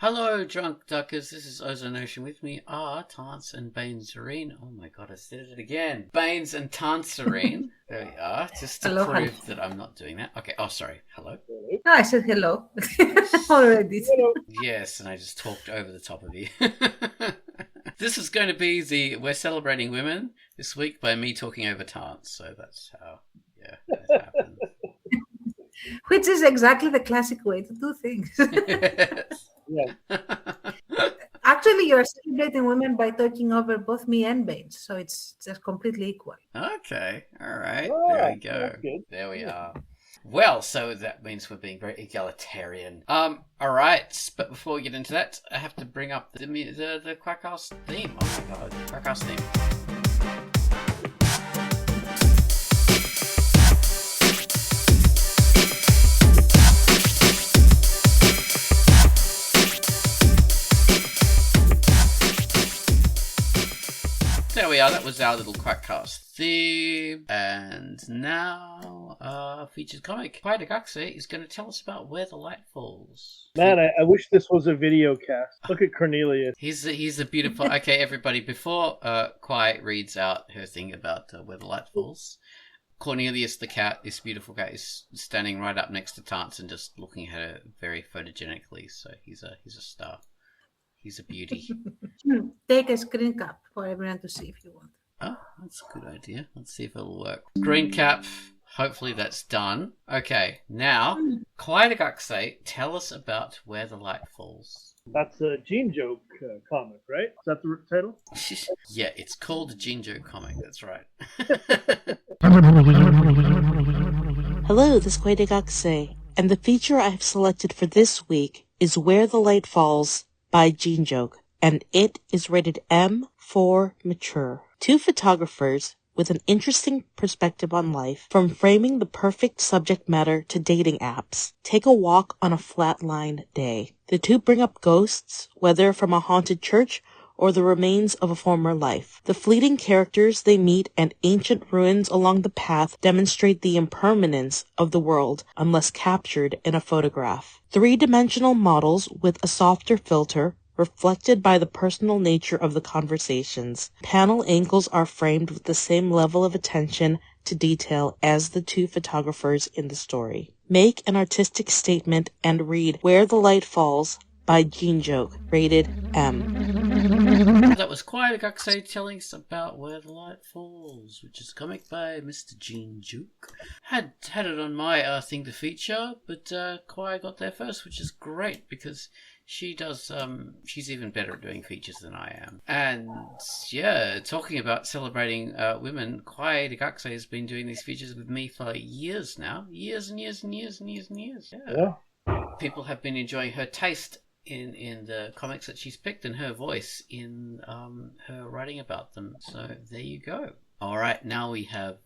Hello, Drunkduckers. This is Ozone Ocean. With me are Tantz and Serene. Oh my god, I said it again. Baines and Serene. There we are. Just to prove that I'm not doing that. Okay. Oh, sorry. Hello. No, I said hello already. Yes, and I just talked over the top of you. This is going to be We're Celebrating Women this week by me talking over Tantz. So that's how, it happens. Which is exactly the classic way to do things. Yeah. Actually, you're celebrating women by talking over both me and Baines, so it's just completely equal. Okay, all right. There we go. There we are. Well, so that means we're being very egalitarian. All right, but before we get into that, I have to bring up the Quackcast theme. Oh my god, Quackcast theme. There we are, that was our little Quackcast theme. And now, featured comic, Quackcast is going to tell us about Where the Light Falls. Man, I wish this was a video cast. Look at Cornelius. He's a beautiful... Okay, everybody, before Quai reads out her thing about Where the Light Falls, Cornelius the cat, this beautiful cat, is standing right up next to Tantz and just looking at her very photogenically. So he's a star. He's a beauty. Take a screen cap for everyone to see if you want. Oh, that's a good idea. Let's see if it'll work. Screen cap. Hopefully that's done. Okay, now, Quackcast, tell us about Where the Light Falls. That's a Gene Joke comic, right? Is that the title? Yeah, it's called a Gene Joke comic. That's right. Hello, this is Quackcast, and the feature I have selected for this week is Where the Light Falls by Gene Joke, and it is rated M for mature. Two photographers with an interesting perspective on life, from framing the perfect subject matter to dating apps, take a walk on a flatline day. The two bring up ghosts, whether from a haunted church or the remains of a former life. The fleeting characters they meet and ancient ruins along the path demonstrate the impermanence of the world unless captured in a photograph. Three-dimensional models with a softer filter, reflected by the personal nature of the conversations. Panel angles are framed with the same level of attention to detail as the two photographers in the story. Make an artistic statement and read Where the Light Falls by Gene Joke, rated M. That was Quackcast telling us about Where the Light Falls, which is a comic by Mr. Gene Joke. Had it on my thing to feature, but Quai got there first, which is great because she does. She's even better at doing features than I am. And yeah, talking about celebrating women, Quackcast has been doing these features with me for years now, years and years and years and years and years. Yeah. People have been enjoying her taste in the comics that she's picked and her voice in her writing about them. So there you go. All right, now we have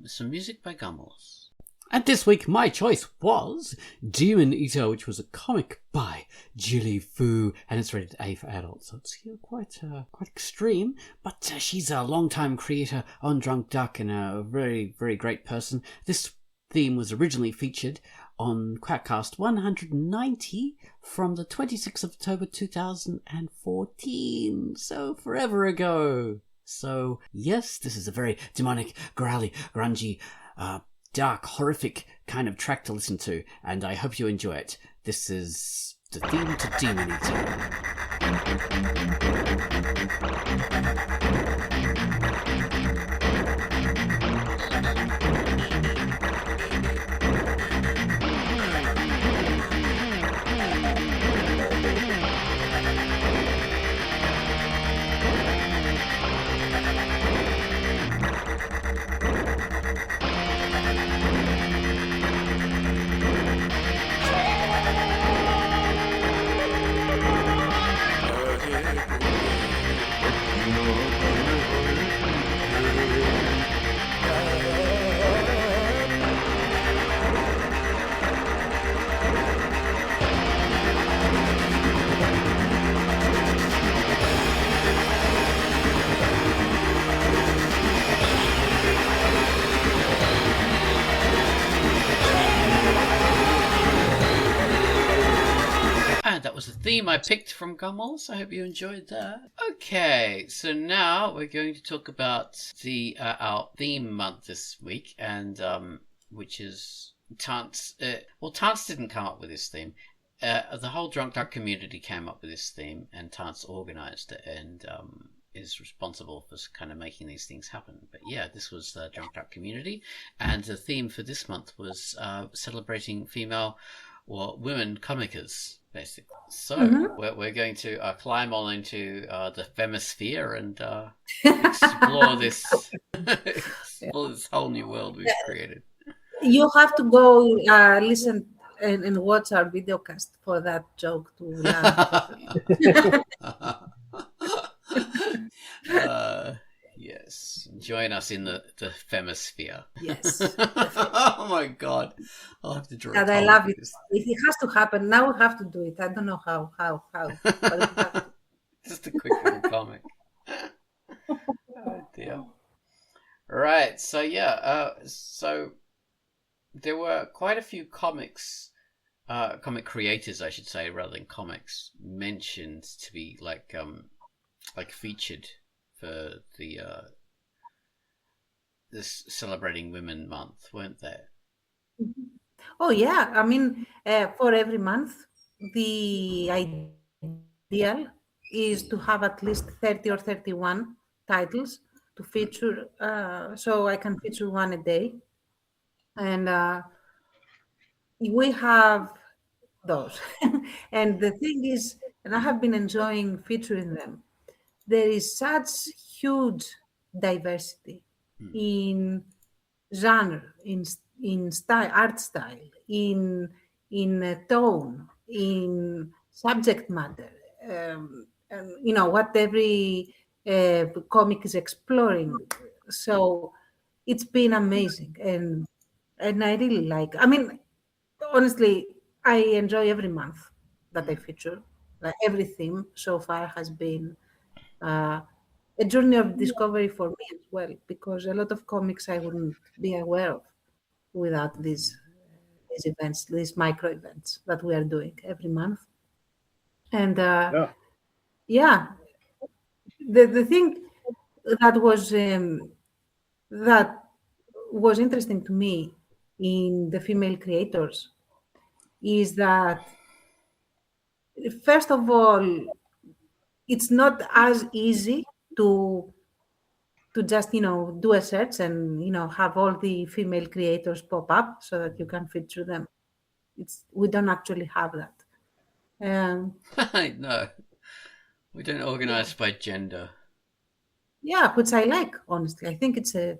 some music by Gummelus. And this week my choice was Demon Eater, which was a comic by Julie Fu, and it's rated A for adults, so it's quite extreme. But she's a long-time creator on Drunkduck and a very, very great person. This theme was originally featured on Quackcast 190 from the 26th of October 2014, so forever ago. So yes, this is a very demonic, growly, grungy, dark, horrific kind of track to listen to, and I hope you enjoy it. This is the theme to Demon Eater. theme I picked from Gummels. I hope you enjoyed that. Okay, so now we're going to talk about the our theme month this week, and which is Tantz. Well, Tantz didn't come up with this theme. The whole Drunkduck community came up with this theme, and Tantz organised it, and is responsible for kind of making these things happen. But yeah, this was the Drunkduck community, and the theme for this month was celebrating female women comicers, basically. So we're going to climb on into the femisphere and explore this explore this whole new world we've created. You have to go listen and watch our video cast for that joke to laugh. Yes, join us in the femisphere. Yes. Oh my god, I'll have to draw. And I love it. It has to happen. Now we have to do it. I don't know how. But just a quick little comic. Oh dear. Right. So yeah. So there were quite a few comic creators, I should say, rather than comics, mentioned to be like featured for the this celebrating women month, weren't there? Oh yeah, I mean, for every month, the ideal is to have at least 30 or 31 titles to feature, so I can feature one a day, and we have those. And the thing is, and I have been enjoying featuring them, there is such huge diversity in genre, in style, art style, in tone, in subject matter, and, what every comic is exploring. So it's been amazing, and I really like. I mean, honestly, I enjoy every month that I feature. Like every theme so far has been a journey of discovery for me as well, because a lot of comics I wouldn't be aware of without these events, these micro events that we are doing every month. And yeah, the thing that was interesting to me in the female creators is that, first of all, it's not as easy to just do a search and have all the female creators pop up so that you can feature them. We don't actually have that. No, we don't organize by gender. Yeah, which I like, honestly. I think it's a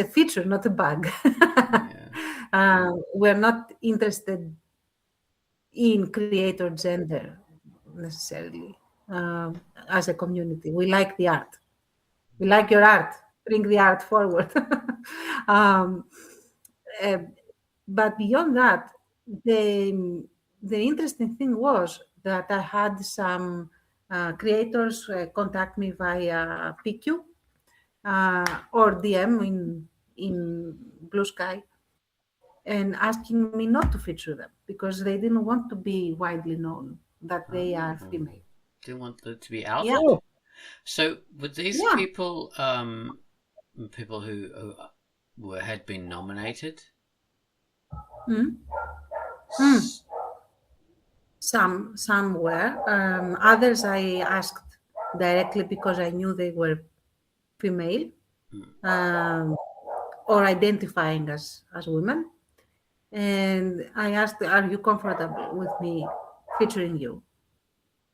feature, not a bug. Yeah. We're not interested in creator gender necessarily. As a community, we like the art. We like your art. Bring the art forward. But beyond that, the interesting thing was that I had some creators contact me via PQ or DM in Blue Sky, and asking me not to feature them because they didn't want to be widely known that they are female. Didn't want them to be out. Yeah. So were these people people who had been nominated? Some were. Others I asked directly because I knew they were female or identifying as women. And I asked, are you comfortable with me featuring you?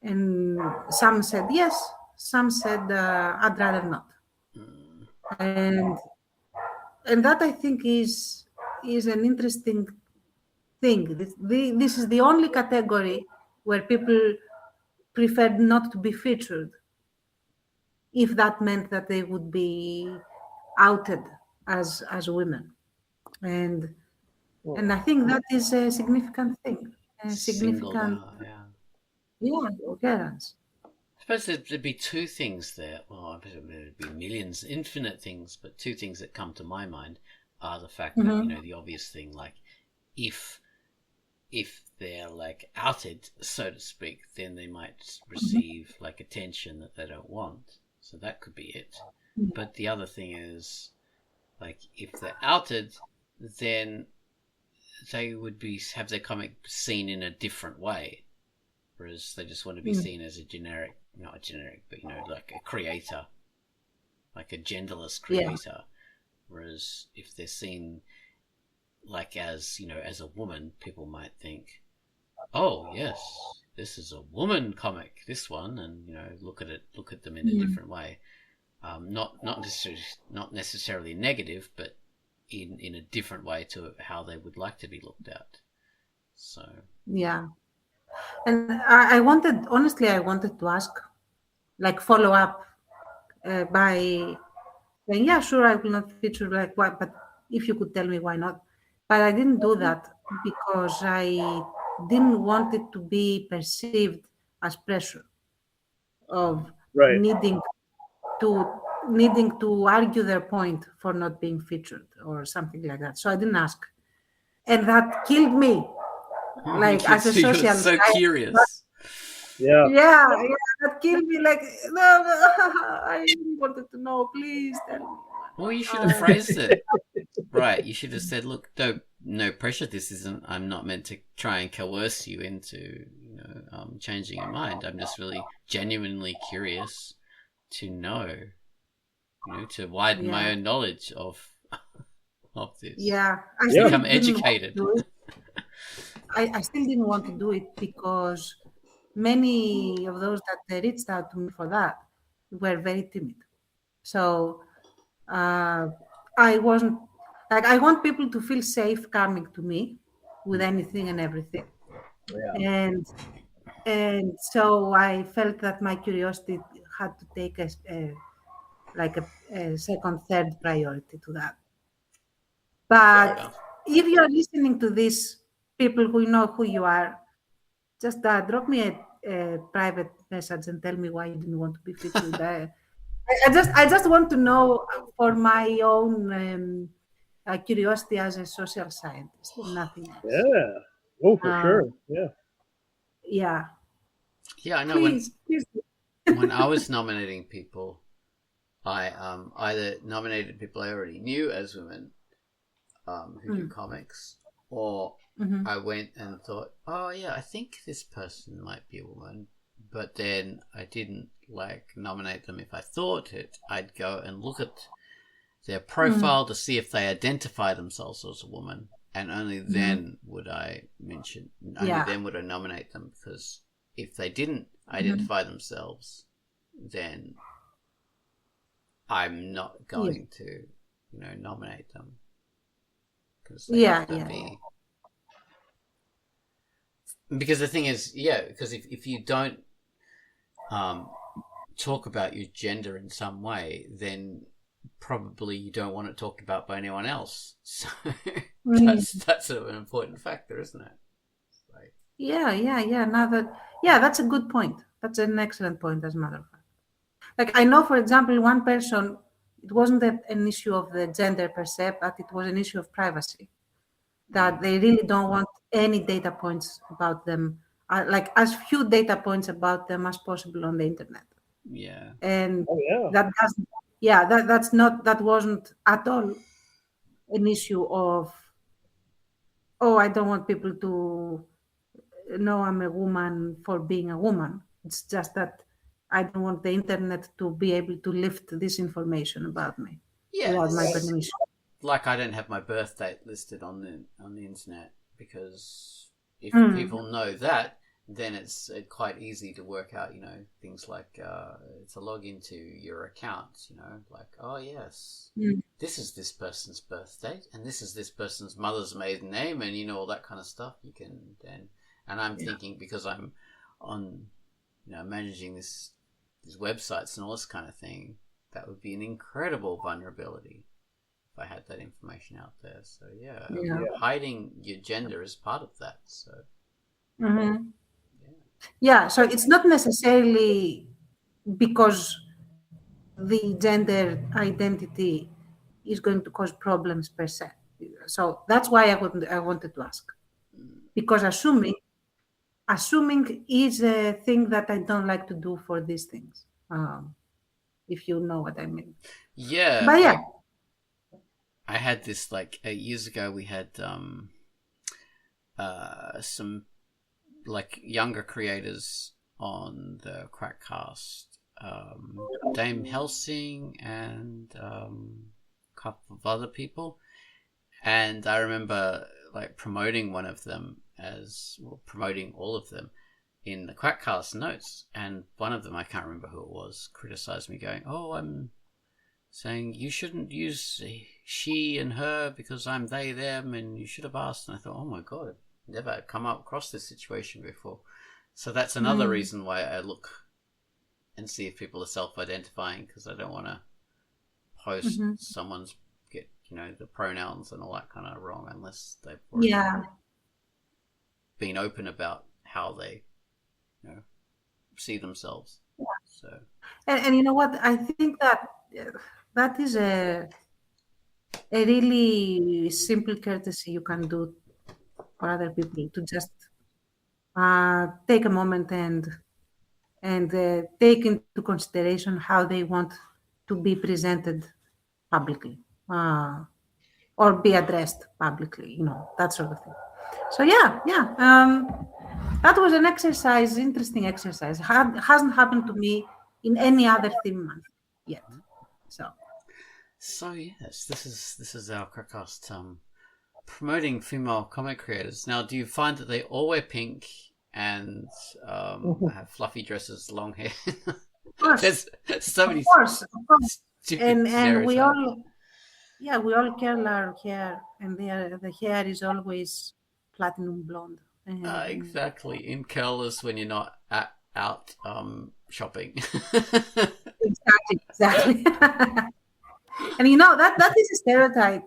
And some said yes, some said I'd rather not. And that I think is an interesting thing. This is the only category where people preferred not to be featured, if that meant that they would be outed as women. And I think that is a significant thing. A significant occurrence. I suppose there'd be two things there. Well, there'd be millions, infinite things, but two things that come to my mind are the fact that, the obvious thing, like if if they're like outed, so to speak, then they might receive like attention that they don't want. So that could be it. But the other thing is, like, if they're outed, then they would have their comic seen in a different way, whereas they just want to be seen as a generic, not a generic, but like a creator, like a genderless creator. Whereas if they're seen like as as a woman, people might think, oh yes, this is a woman comic, this one, and look at them in a different way. Not necessarily negative, but in a different way to how they would like to be looked at. So Yeah. And I wanted to ask, like, follow up by saying, yeah, sure, I will not feature, like, why, but if you could tell me why not. But I didn't do that because I didn't want it to be perceived as pressure of Right. needing to argue their point for not being featured or something like that. So I didn't ask. And that killed me. Like, as a you're social so science, curious. Yeah. yeah, that killed me. Like, no, I really wanted to know. Please tell me. Well, you should have phrased it right. You should have said, "Look, no pressure. This isn't. I'm not meant to try and coerce you into, changing your mind. I'm just really genuinely curious to know, to widen my own knowledge of this. Yeah, I Yeah. still Become didn't want to educated." do it. I still didn't want to do it because many of those that reached out to me for that were very timid. So I wasn't like, I want people to feel safe coming to me with anything and everything. Yeah. And so I felt that my curiosity had to take a second, third priority to that. But if you are listening to this, people who know who you are, just drop me a private message and tell me why you didn't want to be featured. I just want to know for my own curiosity as a social scientist, nothing else. Yeah. Oh, for sure. Yeah. Yeah. Yeah, I know. Please. When I was nominating people, I either nominated people I already knew as women who do comics, or I went and thought, oh yeah, I think this person might be a woman, but then I didn't nominate them if I thought it. I'd go and look at their profile to see if they identify themselves as a woman, and only then would I then would I nominate them, because if they didn't identify themselves, then I'm not going to nominate them, because they have to be. Because the thing is, because if you don't talk about your gender in some way, then probably you don't want it talked about by anyone else. So that's sort of an important factor, isn't it? That's a good point. That's an excellent point, as a matter of fact. Like, I know, for example, one person, it wasn't an issue of the gender per se, but it was an issue of privacy, that they really don't want any data points about them, like as few data points about them as possible on the internet. Yeah. And that doesn't, that wasn't at all an issue of, oh, I don't want people to know I'm a woman for being a woman. It's just that I don't want the internet to be able to lift this information about me without my permission. Like, I don't have my birth date listed on the internet, because if people know that, then it's quite easy to work out, things like to log into your account, like, oh yes, this is this person's birth date, and this is this person's mother's maiden name, and all that kind of stuff. You can then, and I'm thinking, because I'm on, managing these websites and all this kind of thing, that would be an incredible vulnerability if I had that information out there. So hiding your gender is part of that. So so it's not necessarily because the gender identity is going to cause problems per se. So that's why I wanted to ask, because assuming is a thing that I don't like to do for these things. If you know what I mean. Yeah, But yeah. like, I had this like 8 years ago. We had some like younger creators on the Quackcast, Dame Helsing and a couple of other people, and I remember like promoting one of them promoting all of them in the Quackcast notes, and one of them, I can't remember who it was, criticized me, going, "Oh, I'm saying you shouldn't use she and her because I'm they them, and you should have asked." And I thought, oh my god, I've never come up across this situation before. So that's another reason why I look and see if people are self-identifying, because I don't want to post someone's the pronouns and all that kind of wrong unless they've already been open about how they see themselves. So And you know what? I think that is a really simple courtesy you can do for other people, to just take a moment and take into consideration how they want to be presented publicly, or be addressed publicly, that sort of thing. So yeah. That was an exercise, interesting exercise. Hasn't happened to me in any other theme month yet. So yes, this is our Quackcast promoting female comic creators. Now, do you find that they all wear pink and have fluffy dresses, long hair? Of course. There's so many. Of course. And we stereotypes. we all curl our hair, and the hair is always platinum blonde. Exactly, in curlers when you're not out shopping. Exactly. And that is a stereotype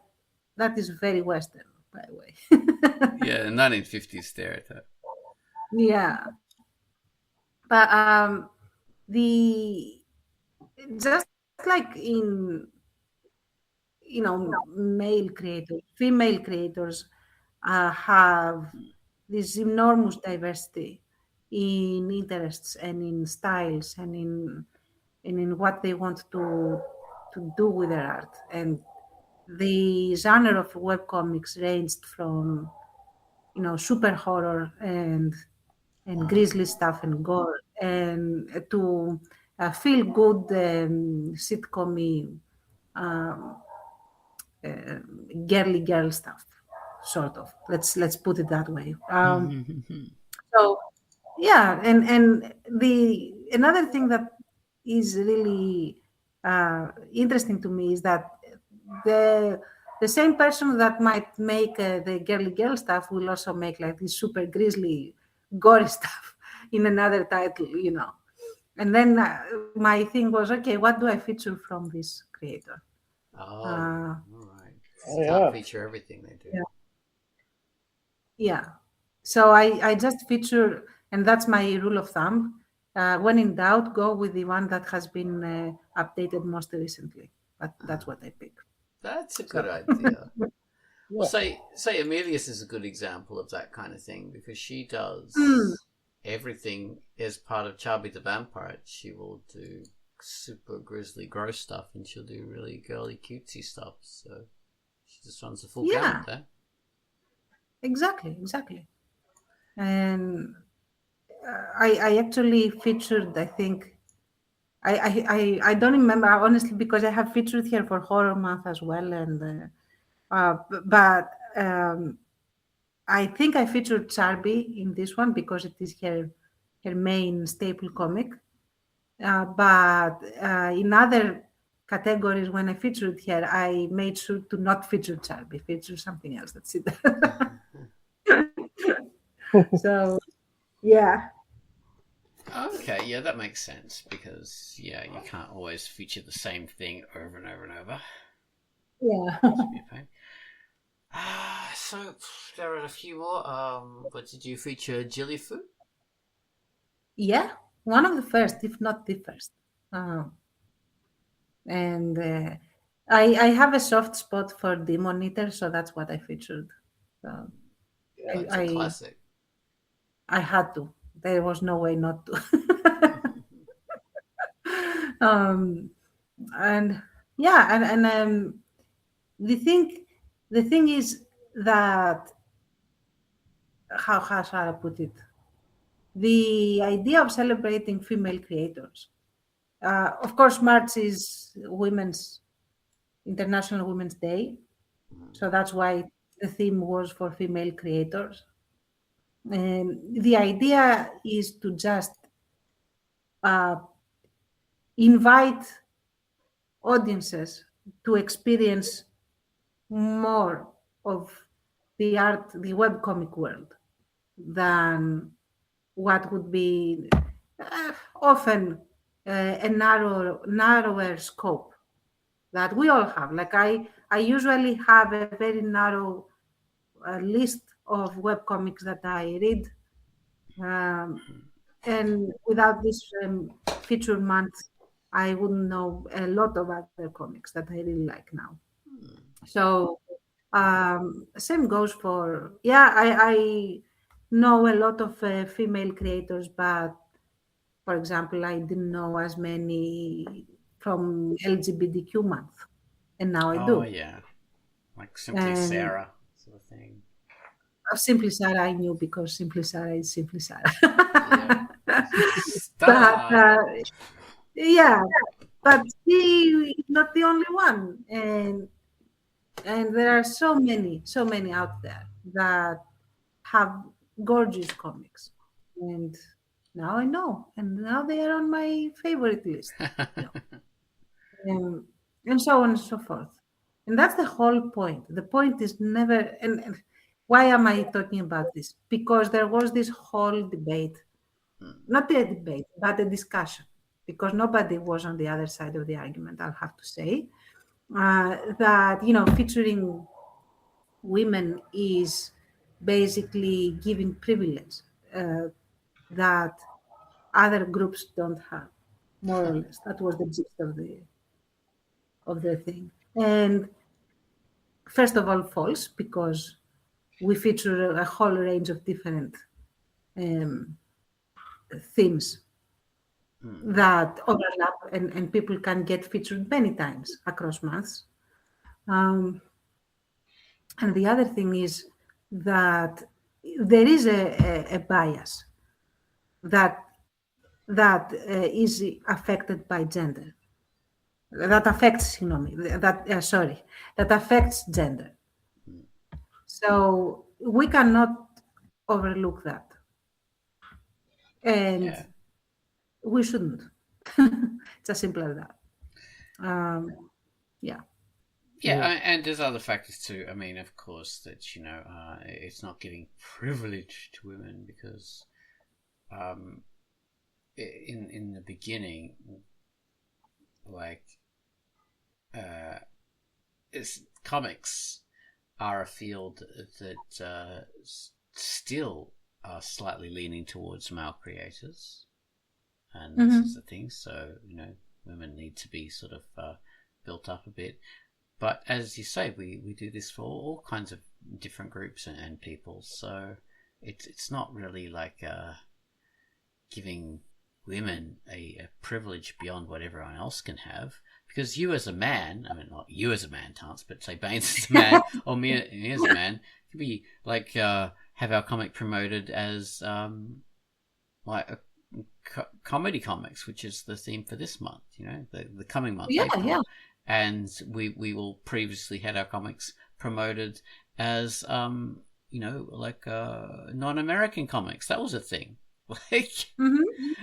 that is very Western, by the way. Yeah, 1950s stereotype. Yeah. But just like in male creators, female creators have this enormous diversity in interests and in styles and in what they want to do with their art. And the genre of webcomics ranged from super horror and grisly stuff and gore, and to feel good sitcom girly girl stuff, sort of. Let's put it that way. So yeah, and the another thing that is really interesting to me is that the same person that might make the girly girl stuff will also make like this super grisly gory stuff in another title, And then my thing was, okay, what do I feature from this creator? All right. Oh, Can't feature everything they do. Yeah. So I just feature, and that's my rule of thumb. When in doubt, go with the one that has been updated most recently. But that's what I pick. That's a good idea. Well, say Amelius is a good example of that kind of thing, because she does everything as part of Chubby the Vampire. She will do super grisly, gross stuff, and she'll do really girly, cutesy stuff. So she just runs the full gamut there. Exactly. And I actually featured, I think, I don't remember, honestly, because I have featured here for Horror Month as well, and but I think I featured Charby in this one because it is her main staple comic. But in other categories, when I featured her, I made sure to not feature Charby, feature something else. That's it. So, yeah. Okay, yeah, that makes sense, because you can't always feature the same thing over and over and over. Yeah. So there are a few more. But did you feature Jilly Fu? Yeah, one of the first, if not the first. And I have a soft spot for Demon Eater, so that's what I featured. So That's a classic. I had to. There was no way not to. And yeah, and the thing is that how shall I put it? The idea of celebrating female creators. Of course, March is International Women's Day, so that's why the theme was for female creators. The idea is to just uh, invite audiences to experience more of the webcomic world than what would be often a narrower scope that we all have. Like I usually have a very narrow list of webcomics that I read. And without this feature month, I wouldn't know a lot of other comics that I really like now. So same goes for, I know a lot of female creators, but for example, I didn't know as many from LGBTQ month, and now I do. Oh yeah, like Simply And Sarah sort of thing. Simply Sarah, I knew because Simply Sarah is Simply Sarah. Yeah. But yeah, but she is not the only one, and there are so many out there that have gorgeous comics, and now I know, and now they are on my favorite list, and so on and so forth. And that's the whole point. The point is never. And why am I talking about this? Because there was this whole debate, not a debate, but a discussion, because nobody was on the other side of the argument, I'll have to say, that, featuring women is basically giving privilege that other groups don't have, more or less. That was the gist of the thing. And first of all, false, because we feature a whole range of different themes that overlap, and people can get featured many times across months. And the other thing is that there is a bias that is affected by gender. That affects, that affects gender. So we cannot overlook that. And we shouldn't. It's as simple as that. Yeah. Yeah, and there's other factors too. I mean, of course, that it's not giving privilege to women because, in the beginning, like, comics are a field that still are slightly leaning towards male creators, and this is the thing. So women need to be sort of built up a bit. But as you say, we do this for all kinds of different groups and people. So it's not really like giving women a privilege beyond what everyone else can have. Because you as a man, I mean, not you as a man, Tantz, but say Baines as a man, or me as a man, could be like have our comic promoted as like a comedy comics, which is the theme for this month, the coming month. Yeah, April. yeah. And we will previously had our comics promoted as like non-American comics. That was a thing, like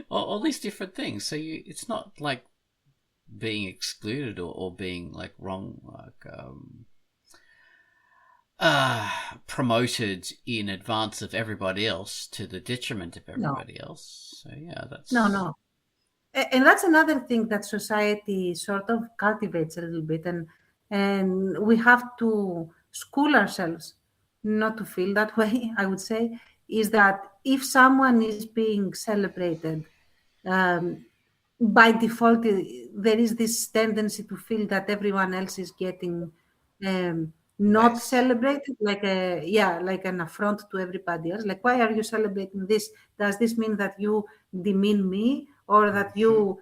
all these different things. So it's not like being excluded or being like wrong, like promoted in advance of everybody else to the detriment of everybody else. So yeah, that's no. And that's another thing that society sort of cultivates a little bit, and we have to school ourselves not to feel that way, I would say, is that if someone is being celebrated, by default, there is this tendency to feel that everyone else is getting not Nice. celebrated like like an affront to everybody else. Like, why are you celebrating this? Does this mean that you demean me, or that you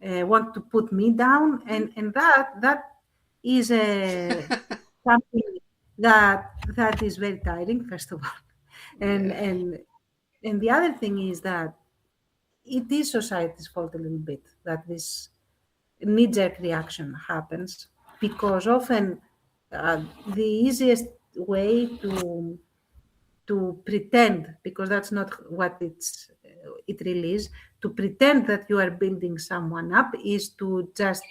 want to put me down? And that is something that is very tiring, first of all. And Yeah. and the other thing is that it is society's fault a little bit that this knee-jerk reaction happens, because often the easiest way to pretend, because that's not what it really is, to pretend that you are building someone up is to just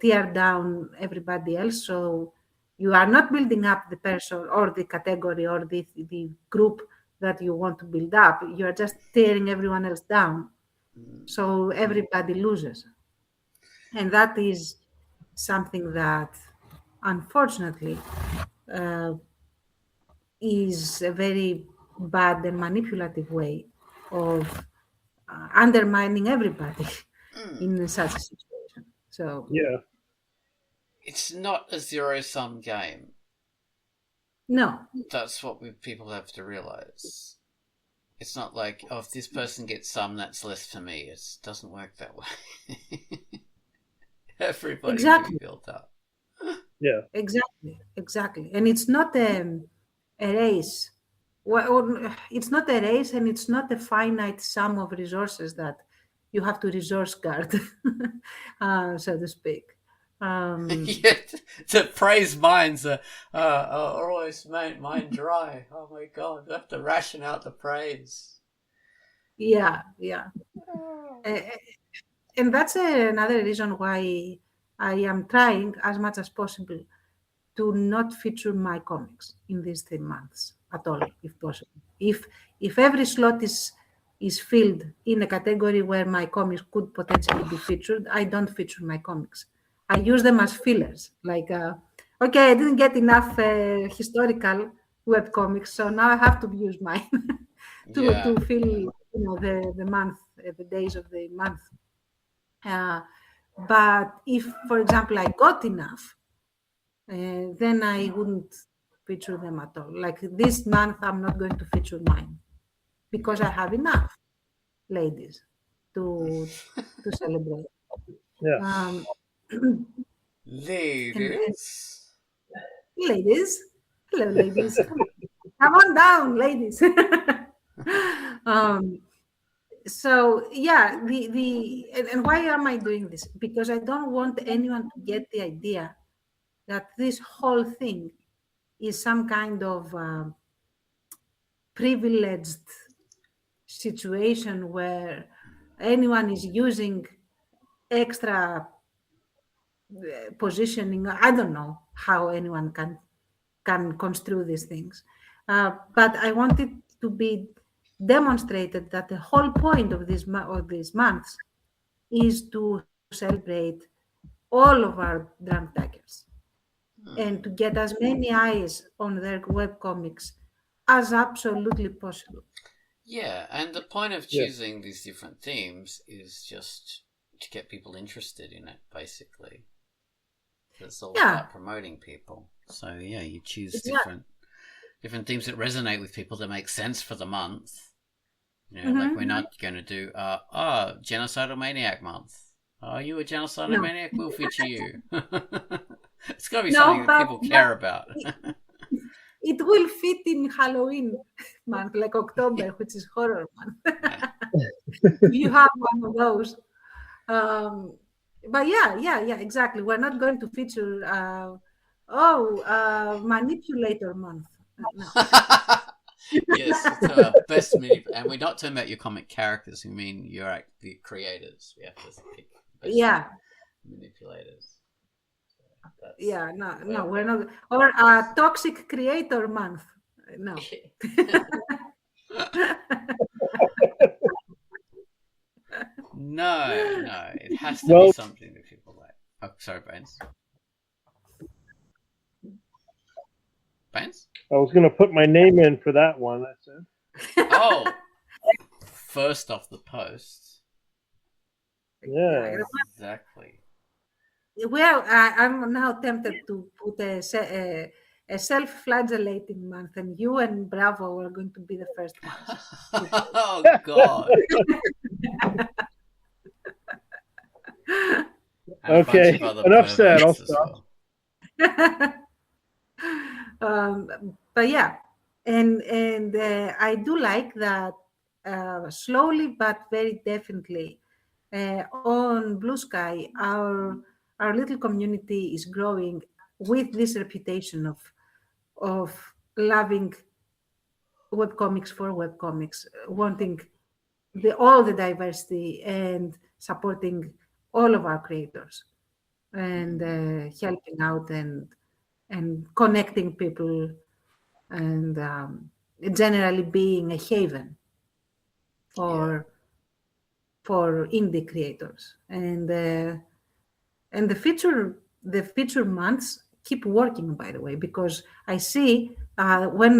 tear down everybody else. So you are not building up the person or the category or the group that you want to build up. You are just tearing everyone else down. So everybody loses. And that is something that, unfortunately, uh, is a very bad and manipulative way of undermining everybody in such a situation. So, Yeah. It's not a zero-sum game. no, That's what people have to realize. It's not like, oh, if this person gets some, that's less for me. It doesn't work that way. Everybody exactly, can be built up. Yeah. exactly. And it's not a race. Well, it's not a race, and it's not a finite sum of resources that you have to resource guard, so to speak. Yeah, to praise mines are always mine dry. Oh my god, I have to ration out the praise. Yeah. Uh, and that's another reason why I am trying as much as possible to not feature my comics in these 3 months at all, if possible. If every slot is filled in a category where my comics could potentially be featured, I don't feature my comics. I use them as fillers. Like, okay, I didn't get enough historical web comics, so now I have to use mine to fill the month, the days of the month. But if, for example, I got enough, then I wouldn't feature them at all. Like this month, I'm not going to feature mine because I have enough ladies to celebrate. Yeah. Um, and Ladies. ladies, hello, ladies, come on down, ladies. um, so yeah, and why am I doing this? Because I don't want anyone to get the idea that this whole thing is some kind of privileged situation where anyone is using extra positioning. I don't know how anyone can construe these things, but I want it to be demonstrated that the whole point of these months is to celebrate all of our Drunkduckers and to get as many eyes on their webcomics as absolutely possible. Yeah, and the point of Yeah. choosing these different themes is just to get people interested in it, basically. It's all Yeah. about promoting people. So yeah, you choose Exactly. different themes that resonate with people that make sense for the month. Like Mhm. we're not going to do genocidal maniac month. Are you a genocidal No. maniac? We'll feature you. It's got to be No, something that but- people care about. It will fit in Halloween month, like October, which is horror month. You have one of those. But yeah, exactly. We're not going to feature, manipulator month. No. Yes, it's best and we're not talking about your comic characters. We mean your the creators. We have to pick best Yeah, manipulators. So yeah, no, we're not. Or toxic creator month. No. No, it has to be something that people like. Oh, sorry, Baines. Baines? I was going to put my name in for that one. That's it. Oh, first off the post. Yeah. Exactly. Well, I'm now tempted to put a self-flagellating month, and you and Bravo are going to be the first ones. Oh God! And a bunch Okay, of other enough said. I'll perverts as stop. well. But yeah, and I do like that slowly but very definitely on Blue Sky, our little community is growing with this reputation of loving webcomics for webcomics, wanting all the diversity and supporting all of our creators and helping out and connecting people and generally being a haven for indie creators and the feature months keep working, by the way, because I see when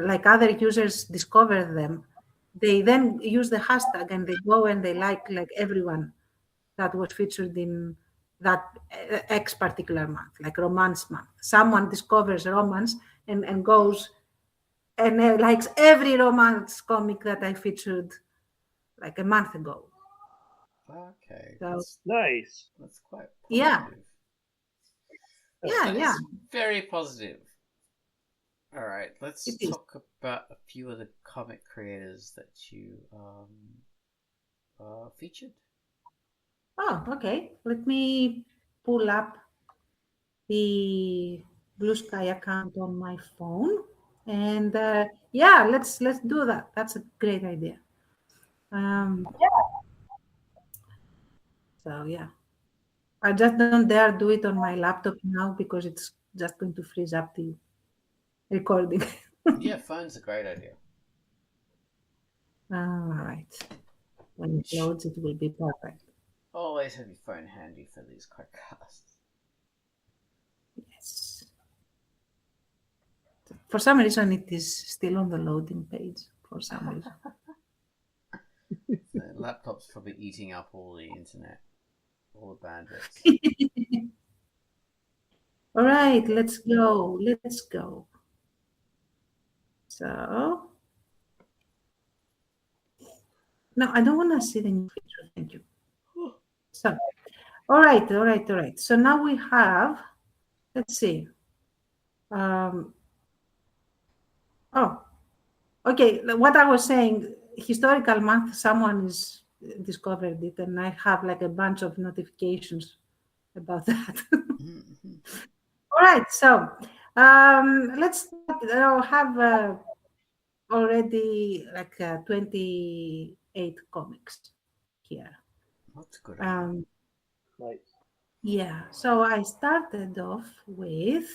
like other users discover them, they then use the hashtag and they go and they like everyone that was featured in that X particular month, like romance month. Someone discovers romance and goes and likes every romance comic that I featured like a month ago. Okay, So, Nice. that's quite positive. Yeah. That Yeah. is very positive. All right, let's It is. talk about a few of the comic creators that you featured. Oh, okay. Let me pull up the Blue Sky account on my phone, and yeah, let's do that. That's a great idea. So yeah, I just don't dare do it on my laptop now because it's just going to freeze up the recording. Yeah, phone's a great idea. All right. When it loads, it will be perfect. Always have your phone handy for these Quackcasts. Yes. For some reason, it is still on the loading page. For some reason. The laptop's probably eating up all the internet, all the bandwidth. All right, let's go. Let's go. So, no, I don't want to see the new feature. Thank you. So, all right. So now we have, let's see. Oh, okay. What I was saying, historical month, someone is discovered it, and I have like a bunch of notifications about that. All right, so let's have already like 28 comics here. That's good. Nice. Yeah, so I started off with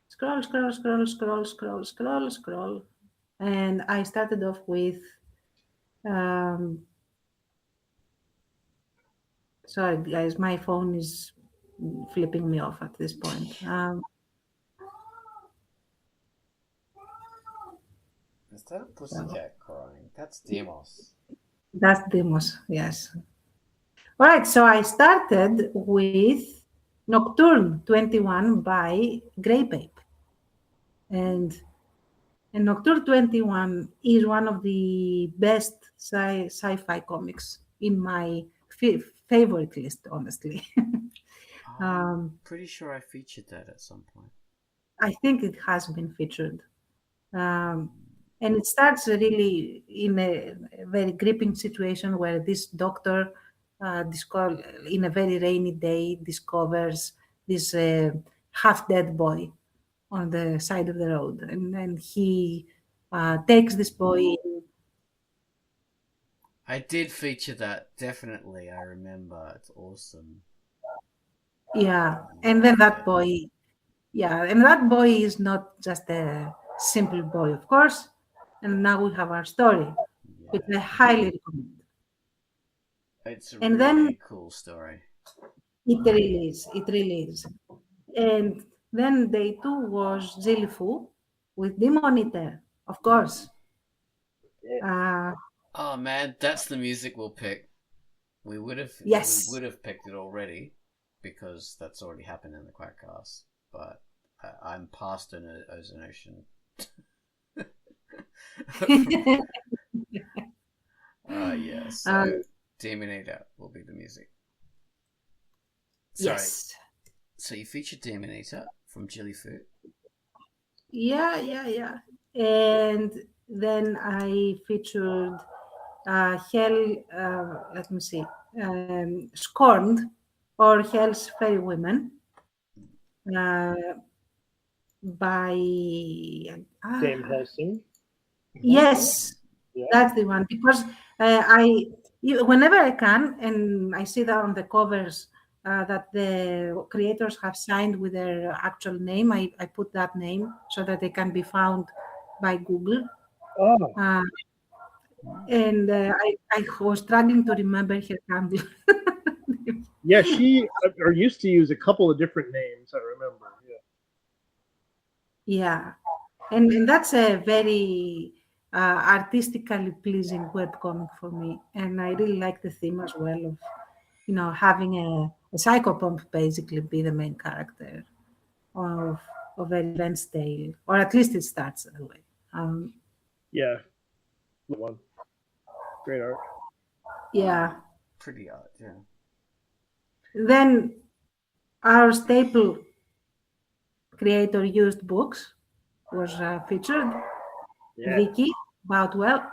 scroll, and I started off with sorry guys, my phone is flipping me off at this point. Is that a pussycat crying? That's Demos. That's Demos, yes. All right, so I started with Nocturne 21 by Greypape. And Nocturne 21 is one of the best sci-fi comics in my favorite list, honestly. I'm pretty sure I featured that at some point. I think it has been featured. And it starts really in a very gripping situation where this doctor, in a very rainy day, discovers this half-dead boy on the side of the road. And then he takes this boy in. I did feature that, definitely. I remember. It's awesome. Yeah, and then that boy, and that boy is not just a simple boy, of course. And now we have our story, which I highly recommend. It's a And really then cool story. it really is. It really is. And then day 2 was Zilifu with Demon Eater, of course. Oh man, that's the music we'll pick. We would have Yes. picked it already because that's already happened in the Quackcast. But I'm past Ozone Ocean. Yeah. So Demonator will be the music. Sorry. Yes. So you featured Demonator from Jilly-Fu. Yeah. And then I featured Hell, let me see, Scorned, or Hell's Fairy Women, by... Dame Helsing. Yes, Yeah. that's the one. Because whenever I can, and I see that on the covers that the creators have signed with their actual name, I put that name so that they can be found by Google. Oh, And I was struggling to remember her handle. yeah. She used to use a couple of different names. I remember. Yeah. Yeah, and that's a very artistically pleasing webcomic for me, and I really like the theme as well of, having a psychopomp basically be the main character of a revenge tale, or at least it starts that way. Yeah. One. Great art. Yeah. Pretty art, yeah. Then our staple creator used books was featured. Yeah. Vicky Boutwell.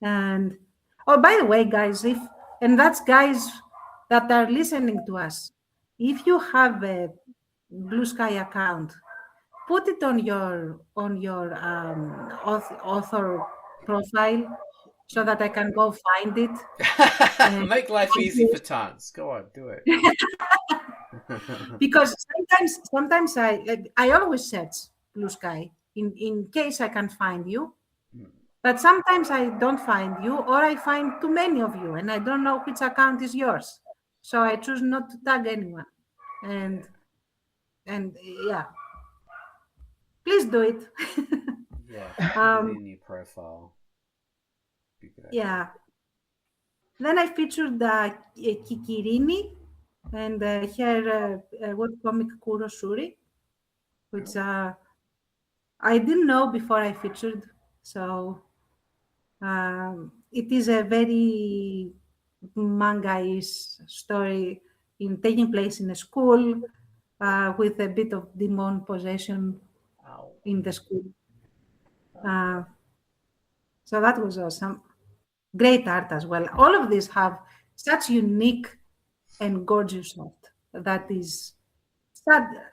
And by the way, guys, that's guys that are listening to us, if you have a Blue Sky account, put it on your author profile so that I can go find it. Make life easy for Tantz. Go on, do it. Because sometimes I always search Blue Sky in case I can find you. But sometimes I don't find you, or I find too many of you, and I don't know which account is yours. So I choose not to tag anyone. And yeah, please do it. Yeah, put it in your profile. Yeah. Then I featured Kikirini and her webcomic Kurosuri, which I didn't know before I featured. So it is a very manga-ish story taking place in a school with a bit of demon possession in the school. So that was awesome. Great art as well. All of these have such unique and gorgeous art that is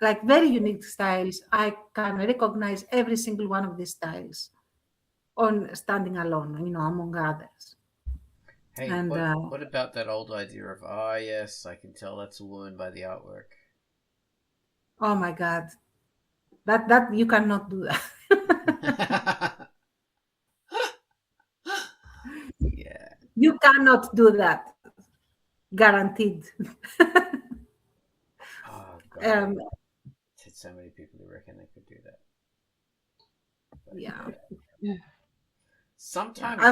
like very unique styles. I can recognize every single one of these styles on standing alone, among others. Hey, and what about that old idea of, yes, I can tell that's a woman by the artwork? Oh my God, that you cannot do that. Yeah. You cannot do that. Guaranteed. Oh God. So many people who reckon they could do that. But, yeah. Sometimes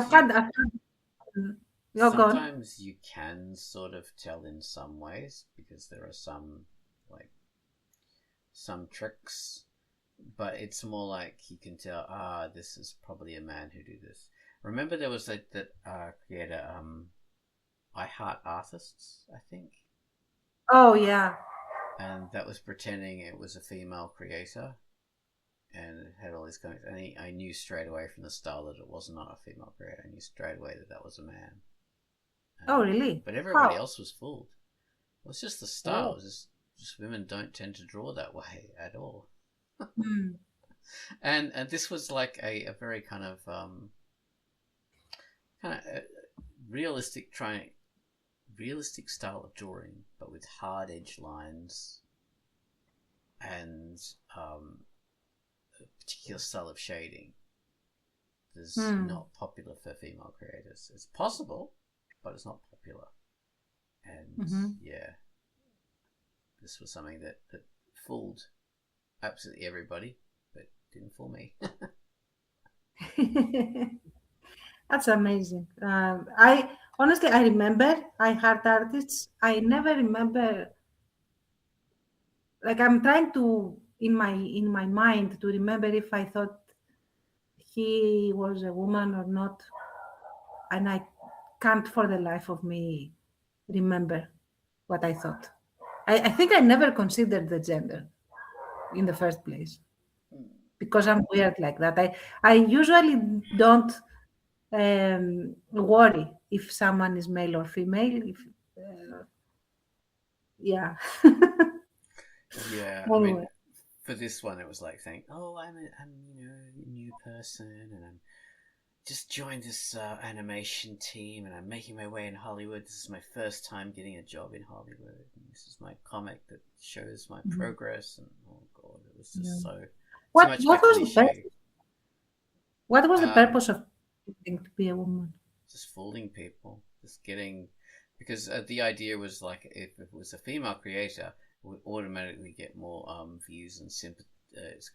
sometimes you can sort of tell in some ways, because there are some tricks, but it's more like you can tell, this is probably a man who did this. Remember there was that creator, I Heart Artists, I think. Oh yeah. And that was pretending it was a female creator, and it had all these comics. And I knew straight away from the style that it was not a female creator. I knew straight away that was a man. Oh really? But everybody else was fooled. It was just the style. It was just women don't tend to draw that way at all. And this was like a very kind of realistic style of drawing, but with hard edge lines and a particular style of shading. That's not popular for female creators. It's possible, but it's not popular. And yeah, this was something that fooled absolutely everybody, but didn't fool me. That's amazing. I remember I Heart Artists. I never remember like I'm trying to in my mind to remember if I thought he was a woman or not, and I can't for the life of me remember what I thought. I think I never considered the gender in the first place because I'm weird like that. I usually don't worry if someone is male or female. Yeah. Yeah, I Anyway. mean, for this one, it was like saying, "Oh, I'm a new person, and I'm just joined this animation team, and I'm making my way in Hollywood. This is my first time getting a job in Hollywood. And this is my comic that shows my progress." And oh god, it was just so What too much what of a was the cliche. purpose? What was the purpose of pretending to be a woman? Just fooling people, just getting, because the idea was like if it was a female creator, it would automatically get more views and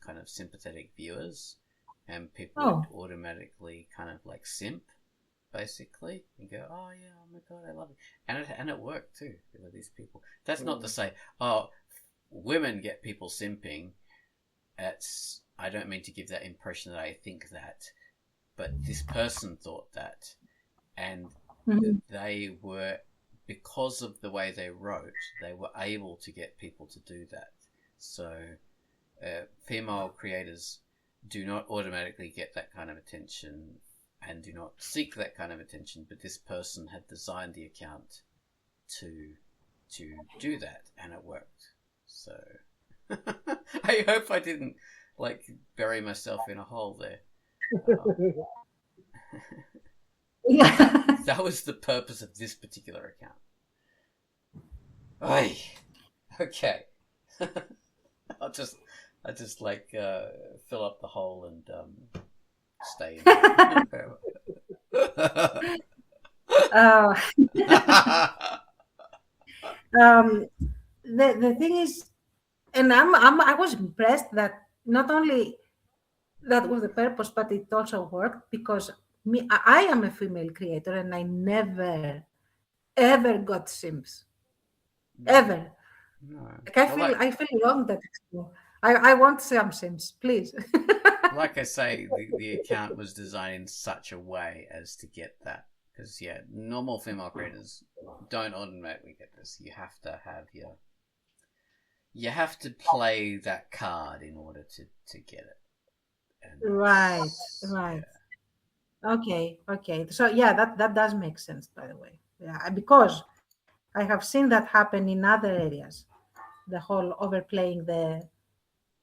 kind of sympathetic viewers, and people would automatically kind of like simp, basically, and go, "Oh yeah, oh my god, I love it," and it worked too with these people. That's not to say, oh, women get people simping. I don't mean to give that impression that I think that, but this person thought that, and they were, because of the way they wrote, they were able to get people to do that. So female creators do not automatically get that kind of attention and do not seek that kind of attention, but this person had designed the account to do that, and it worked. So I hope I didn't like bury myself in a hole there. That was the purpose of this particular account. Oy. Okay. I'll just like fill up the hole and stay in there. The thing is, and I was impressed that not only that was the purpose, but it also worked because I am a female creator and I never ever got simps. Ever. No. Like I feel wrong that I want some sims, please. Like I say, the account was designed in such a way as to get that. Because normal female creators don't automatically get this. You have to have you have to play that card in order to get it. And right. Yeah. Okay. So that does make sense, by the way. Yeah, because I have seen that happen in other areas. The whole overplaying the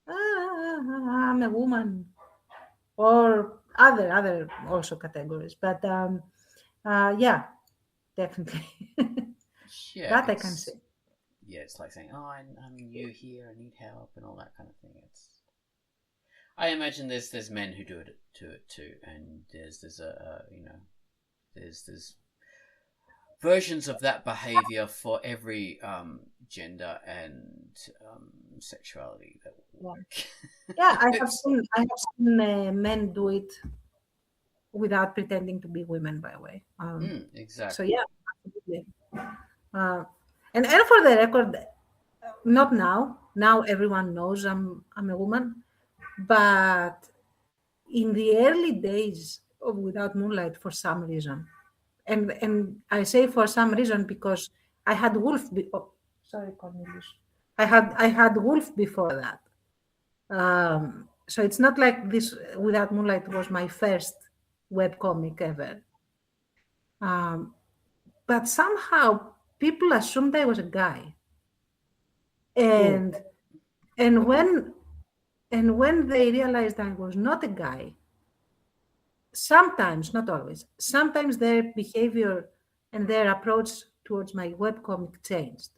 I'm a woman, or other also categories. But yeah, definitely. That I can see. Yeah, it's like saying, "Oh, I'm new here. I need help," and all that kind of thing. I imagine there's men who do it too, and there's versions of that behavior for every gender and sexuality that will work. Yeah, I have seen men do it without pretending to be women, by the way. Exactly. So yeah, absolutely. And for the record, not now. Now everyone knows I'm a woman, but in the early days of Without Moonlight, for some reason, and I say for some reason because I had Wolf. Sorry, Cornelius. I had Wolf before that. So it's not like this Without Moonlight was my first webcomic ever. But somehow people assumed I was a guy. And when they realized I was not a guy, sometimes, not always, sometimes their behavior and their approach towards my webcomic changed.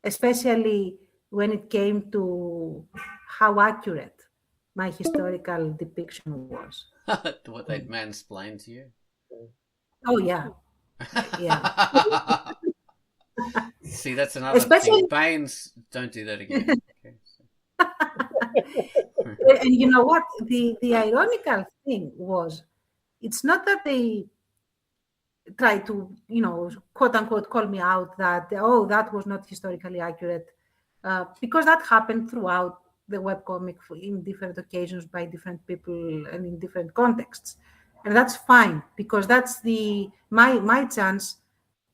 Especially when it came to how accurate my historical depiction was. What they'd mansplain to you? Oh, yeah. Yeah. See, that's another thing. Banes, don't do that again. Okay, And you know what? The ironical thing was, it's not that they try to, quote unquote, call me out that, oh, that was not historically accurate. because that happened throughout the webcomic in different occasions by different people and in different contexts. And that's fine, because that's my chance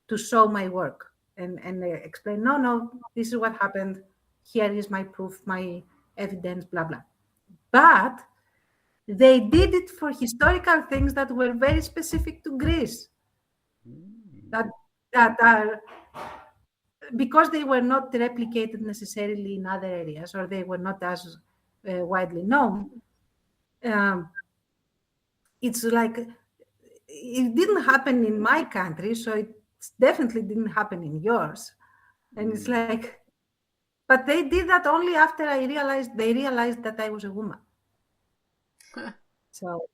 to show my work and explain, no, this is what happened. Here is my proof, my evidence, blah, blah. But they did it for historical things that were very specific to Greece. That are, because they were not replicated necessarily in other areas, or they were not as widely known. It's like it didn't happen in my country, so it definitely didn't happen in yours. And it's like, but they did that only after they realized that I was a woman. So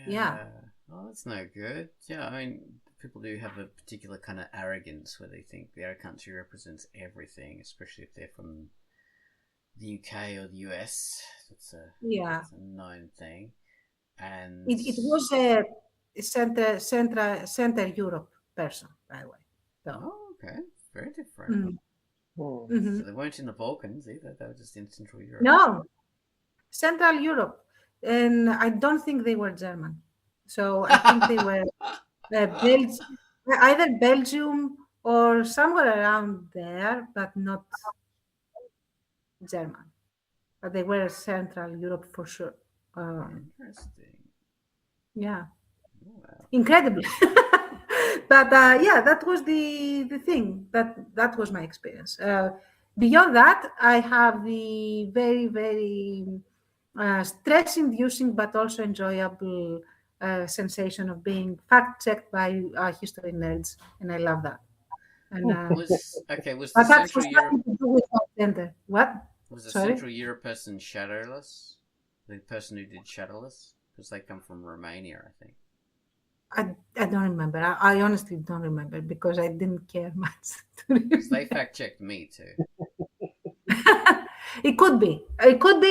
yeah. Oh, that's no good. Yeah, I mean, people do have a particular kind of arrogance where they think their country represents everything, especially if they're from the UK or the US. That's a known thing. And it was a Central Europe person, by the way. So. Oh, okay. Very different. Mm-hmm. So they weren't in the Balkans either. They were just in Central Europe. No, Central Europe. And I don't think they were German. So I think they were either Belgium or somewhere around there, but not German. But they were Central Europe for sure. Interesting. Yeah. Oh, wow. Incredible. But that was the thing. That was my experience. Beyond that, I have the very, very stress-inducing but also enjoyable sensation of being fact-checked by history nerds, and I love that. And was the but that's Central nothing Europe to do with my gender. What? was the Sorry? Central Europe person shadowless? The person who did shadowless? Because they come from Romania, I think. I don't remember. I honestly don't remember because I didn't care much. Because they fact-checked me too. It could be,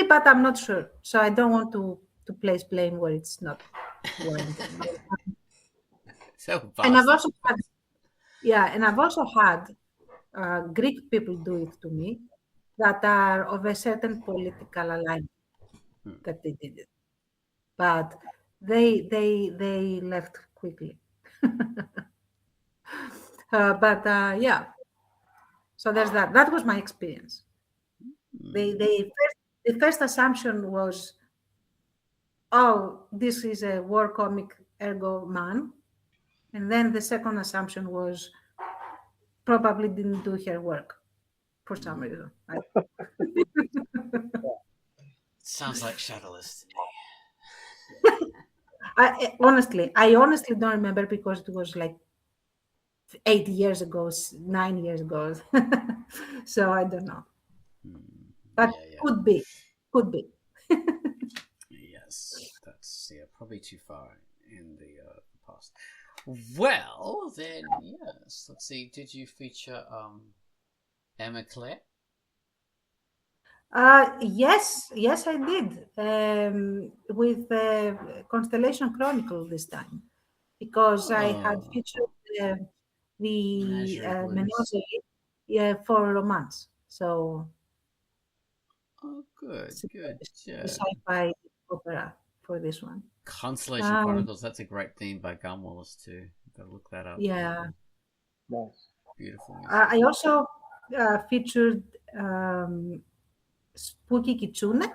but I'm not sure. So I don't want to place blame where it's not warranted. So And I've also had Greek people do it to me that are of a certain political alignment that they did it, but they left quickly. Yeah. So there's that. That was my experience. The first assumption was, oh, this is a war comic, ergo man. And then the second assumption was probably didn't do her work for some reason. Sounds like shadowless to me. I honestly don't remember because it was like 8 years ago, 9 years ago. So I don't know. But could be. Yes, that's probably too far in the past. Well, then yes. Let's see. Did you feature Emma Claire? Yes, I did. With Constellation Chronicle this time, because I had featured the Menagerie for romance. So. Oh, good. The sci-fi opera for this one. Constellation Chronicles. That's a great theme by Gunwallace too. Gotta look that up. Yeah. Nice. Beautiful music. I also featured Spooky Kitsune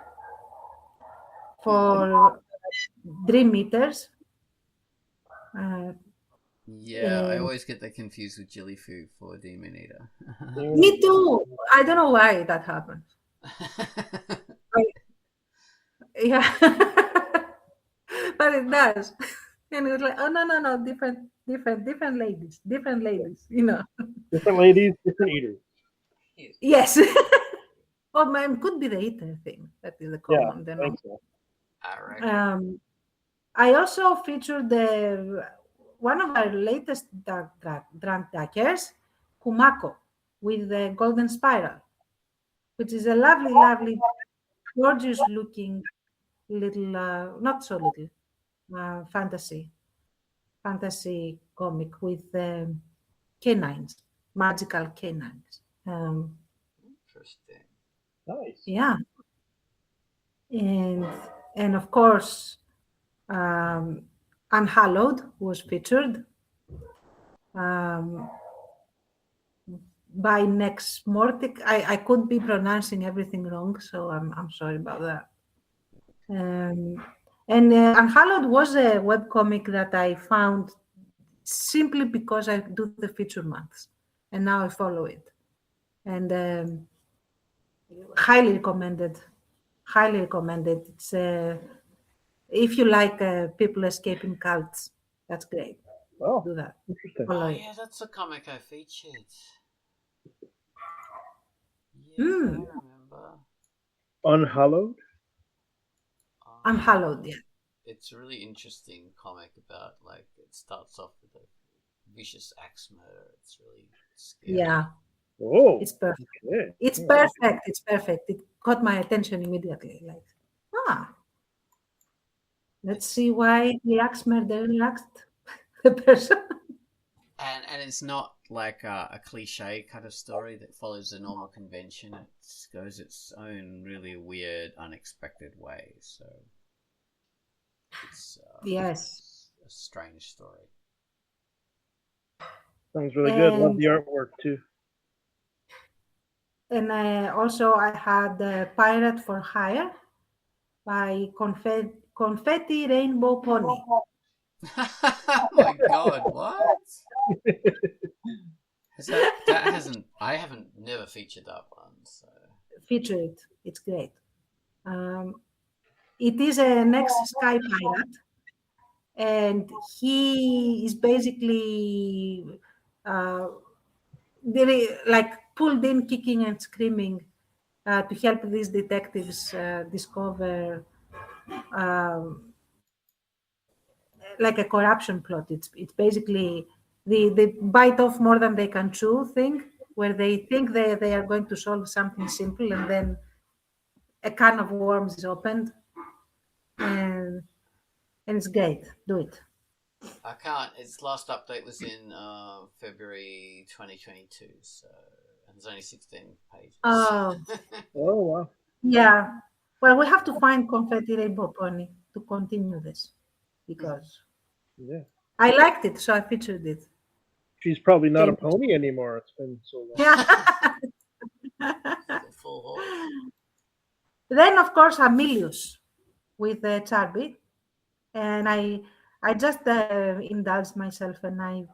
for Dream Eaters. I always get that confused with Jillyfoo for Demon Eater. Me too. I don't know why that happened. Yeah. But it does. And it was like, oh no, different ladies, you know. Different ladies, different eaters. Yes. Or mine could be the eater thing. That is the common. Yeah, I think so. All right. I also featured one of our latest Drunkduckers, Kumako, with the golden spiral, which is a lovely, gorgeous looking little, not so little, fantasy comic with canines, magical canines. Um, Interesting. Nice. yeah, and of course, Unhallowed was featured um, by Nex Mortic. I could be pronouncing everything wrong, so I'm sorry about that. And Unhallowed was a webcomic that I found simply because I do the feature months, and now I follow it. And highly recommended. Highly recommended. It's if you like people escaping cults, that's great. Oh, Do that. interesting. Follow Oh it. yeah, that's a comic I featured. Yeah, Hmm. I remember. Unhallowed? Unhallowed, yeah. It's a really interesting comic about like it starts off with a vicious axe murder. It's really scary. Yeah, Oh, it's perfect. okay. It's Yeah. perfect. It's perfect. It caught my attention immediately. Like, let's see why the axe murder relaxed the person. And it's not like a cliche kind of story that follows the normal convention. It goes its own really weird, unexpected way. So it's Yes. a strange story. Sounds really good. Love And the artwork too. and also I had Pirate for Hire by Confetti Rainbow Pony. Oh my god, what? I haven't never featured that one, so Feature it. It's great. It is a next Sky Pirate, and he is basically like pulled in kicking and screaming to help these detectives discover um, like a corruption plot. It's basically the bite off more than they can chew thing, where they think they are going to solve something simple, and then a can of worms is opened, and it's great. Do it. I can't. Its last update was in February 2022, so and there's only 16 pages. Oh, Oh, wow. yeah. Well, we have to find Confetti Rainbow Pony to continue this because Yeah. I liked it, so I featured it. She's probably not a And- pony anymore. It's been so long. Yeah. The full horse. Then, of course, Amelius with Charby, and I just indulged myself and I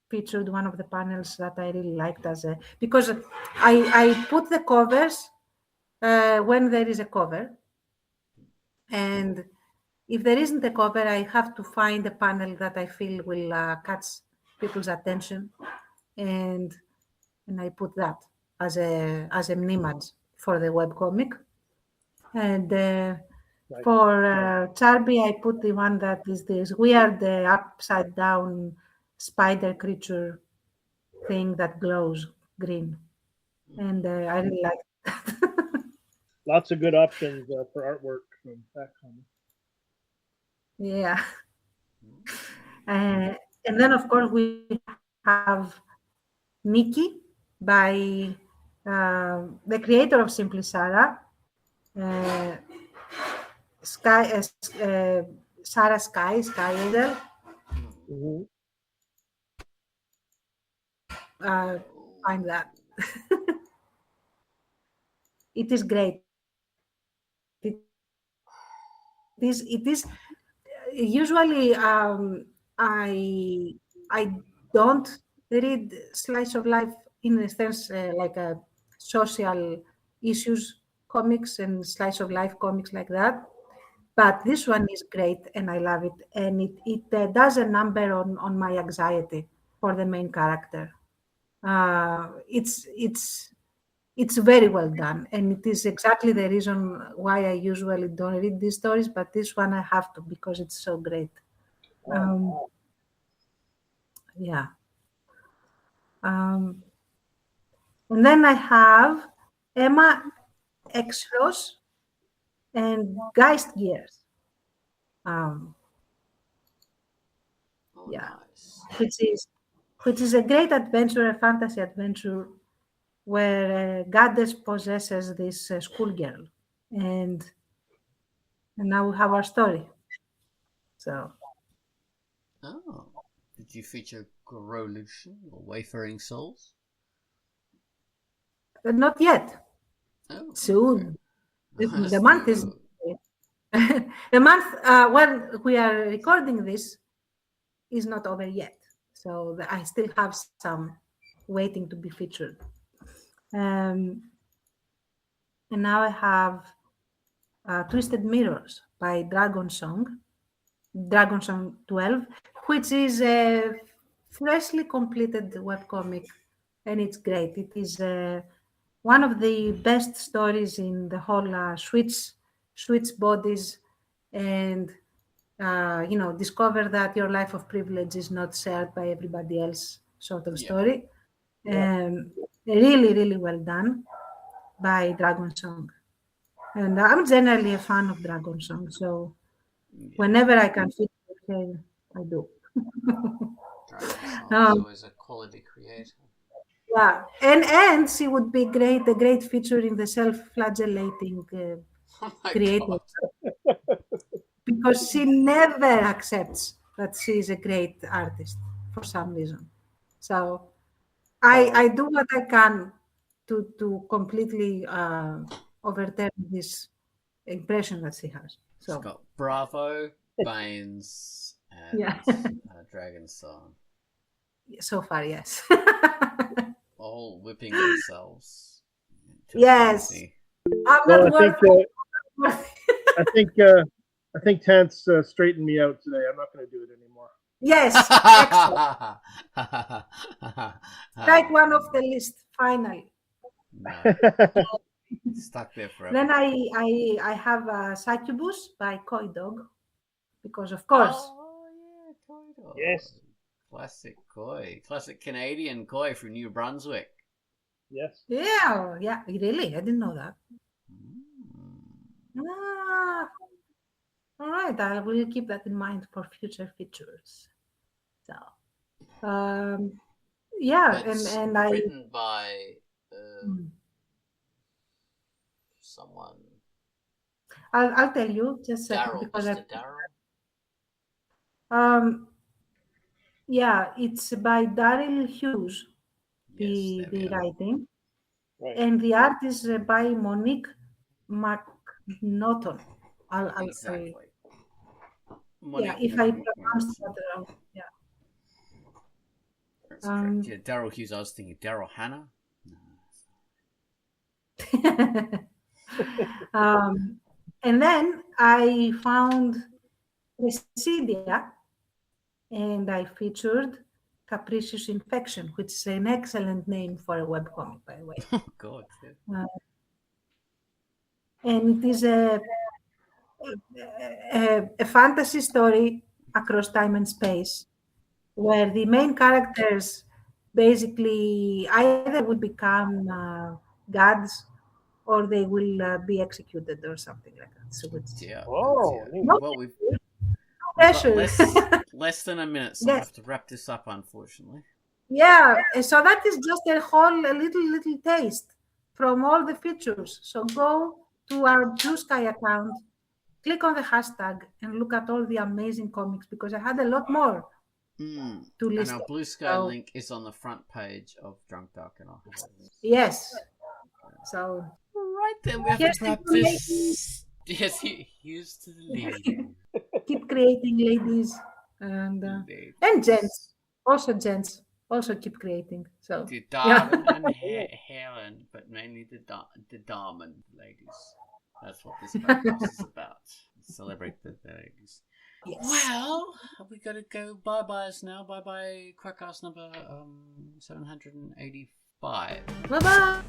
featured one of the panels that I really liked as a because I put the covers when there is a cover, and if there isn't a cover, I have to find a panel that I feel will catch people's attention, and I put that as an image for the webcomic. And Nice. for Charby, I put the one that is this weird upside down spider creature thing that glows green, and I really like that. Lots of good options for artwork from that comic. Yeah. And then, of course, we have Nikki by the creator of Simply Sarah, uh, Sky, Sarah Sky Angel. Mm-hmm. Find that. It is great. It is usually I don't read slice of life in a sense like a social issues comics and slice of life comics like that. But this one is great and I love it. And it does a number on my anxiety for the main character. It's very well done, and it is exactly the reason why I usually don't read these stories, but this one I have to because it's so great. Yeah. And then I have Emma Exros and Geist Gears. Yeah, Nice. which is a great adventure, a fantasy adventure where a goddess possesses this schoolgirl, and now we have our story. So Oh. Did you feature Grolution or Wayfaring Souls? not yet. Oh. Soon. Okay. The month is the month when we are recording this is not over yet. So I still have some waiting to be featured. And now I have Twisted Mirrors by Dragon Song 12, which is a freshly completed webcomic, and it's great. It is one of the best stories in the whole switch bodies, and discover that your life of privilege is not shared by everybody else sort of story. Really, really well done by Dragon Song. And I'm generally a fan of Dragon Song, so whenever I can fit it, I do. Dragon Song is always a quality creator. Yeah, and she would be a great feature in the self-flagellating Oh my creator. God. Because she never accepts that she is a great artist for some reason. So I do what I can to completely overturn this impression that she has. She's So got Bravo, Baines, and Yeah. Dragon Song. so far, yes. All whipping themselves. into Yes. frenzy. I'm Well, not worth I think Tantz straightened me out today. I'm not going to do it anymore. Yes, excellent. Like one of the list, finally. No, stuck there forever. Then I have Succubus by Koi Dog, because of course. Oh, yeah, Koi Dog. Yes. Classic Koi. Classic Canadian Koi from New Brunswick. Yes. Yeah, really, I didn't know that. Mm. Ah, all right, I will keep that in mind for future features. So, yeah, It's and I. written by someone. I'll tell you just a second Daryl, because Mr. Daryl. yeah, it's by Daryl Hughes, Yes, there we the go. writing, Right. and the art is by Monique McNaughton. Exactly. Yeah, if I pronounce that wrong, yeah. That's correct. Yeah, Daryl Hughes. I was thinking Daryl Hannah. And then I found Residia, and I featured Capricious Infection, which is an excellent name for a webcomic, by the way. Oh God. Yeah. And it is a fantasy story across time and space, where the main characters basically either will become gods or they will be executed or something like that. So it's Yeah. Oh, yeah. neat. Well, we've pressure. got less than a minute, so I Yes. have to wrap this up, unfortunately. Yeah, and so that is just a little taste from all the features. So go to our Blue Sky account, click on the hashtag, and look at all the amazing comics, because I had a lot more to And list. our Blue Sky So- link is on the front page of Drunkduck, and I'll have it. Yes. So Right then, we have Here's to wrap the this. Yes, here's to the lady. keep creating, ladies, and gents. Also gents. Also keep creating. So The Darwin and Helen, but mainly the Darwin ladies. That's what this podcast is about. Celebrate the ladies. yes. Well, we gotta go bye-byes now. Bye-bye Quackcast number 785. Bye bye.